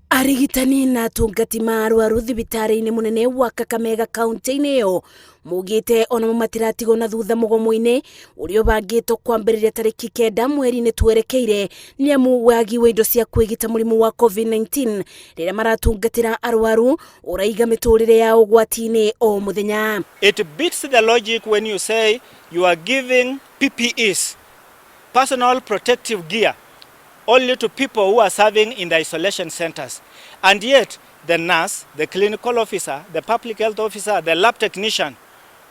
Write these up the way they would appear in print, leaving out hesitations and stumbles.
Arigitani na atungati ma arwaru thibitarĩ-inĩ mũnene wa Kakamega kaunti-inĩ ĩyo mugĩte onao matiratigwo na thutha mũgomo-inĩ ũrĩa ũbangĩtwo kwambĩrĩria tarĩki 9 mweri-inĩ twerekeire nĩ amu wagi wa indo cia kwĩgita mũrimũ wa COVID-19 rĩrĩa maratungatĩra arwaru ũraiga mĩtũrĩre ya ũgwati-inĩ o mũthenya. It beats the logic when you say you are giving PPEs, personal protective gear, only to people who are serving in the isolation centers. And yet, the nurse, the clinical officer, the public health officer, the lab technician,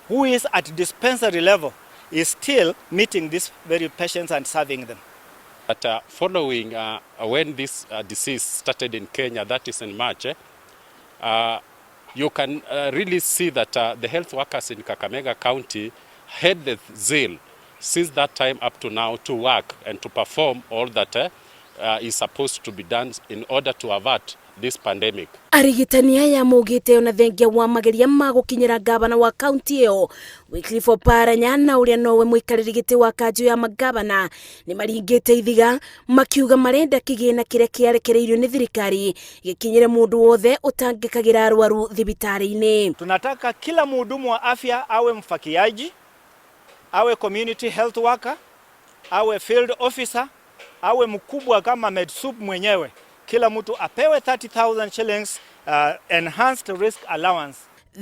who is at dispensary level, is still meeting these very patients and serving them. But following when this disease started in Kenya, that is in March, you can really see that the health workers in Kakamega County had the zeal since that time up to now to work and to perform all that is supposed to be done in order to avert this pandemic. Arigitani aya mugite ona thengia wa mageria ma gukinyira gavana wa kaunti ĩyo Wycliffe Oparanya na ũrĩa nowe mũikarĩri gĩtĩ wa kanjũ ya magavana nĩ maringĩte ithiga makiuga marenda kĩgĩna kĩrĩa kĩarekereirio nĩ thirikari gĩkinyĩre mũndũ wothe ũtangĩkagĩra arwaru thibitarĩ-inĩ. Tunataka kila mhudumu wa afya awe mfakiaji, awe community health worker, awe field officer, awe mkubwa kama medsup mwenyewe. Kila mtu apewe 30,000 shillings enhanced risk allowance.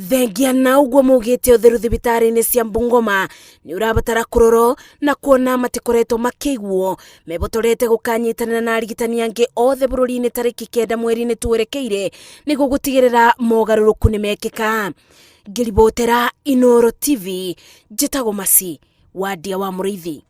Thengia na ũguo mugĩte ũtheru thibitarĩ-inĩ cia Bungoma nĩ ũrabatara kũrorwo na kuona matikoretwo makĩiguo mebotorete gũkanyitanĩra na arigitani angĩ othe bũrũri-inĩ tarĩki 9 mweri-inĩ twerekeire nĩguo gũtigĩrĩra mogarũrũku nĩ mekĩka. Ngĩribotera Inooro TV, njĩtagwo Maci wa Ndia wa Mũrĩithi.